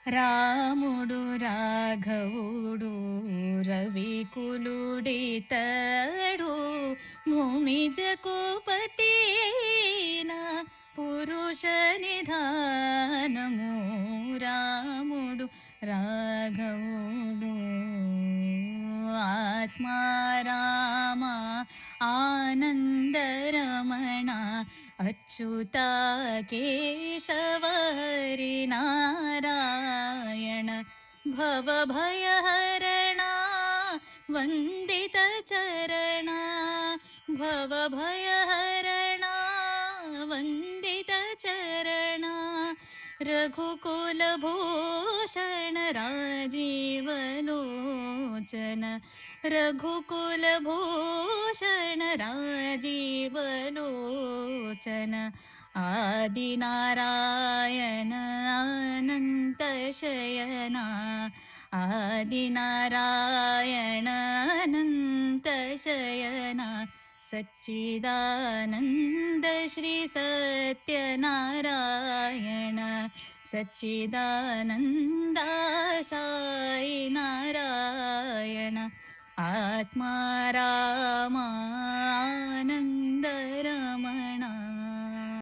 రాముడు రాఘవుడు రవికులుడితడు భూమిజకు పతిన పురుష నిధానము రాముడు రాఘవుడు ఆత్మారామ ఆనందరమణ अच्युता केशव हरि नारायण भवभयहरणा वन्दित चरणा भवभयहरणा वन्दित चरणा रघुकुलभूषण राजीवलोचन रघुकुलभूषण राजीवलोचन आदिनारायण अनन्तशयना आदिनारायण अनन्तशयना सच्चिदानन्द श्री सत्यनारायण सच्चिदानन्द साई नारायण आत्मा रामा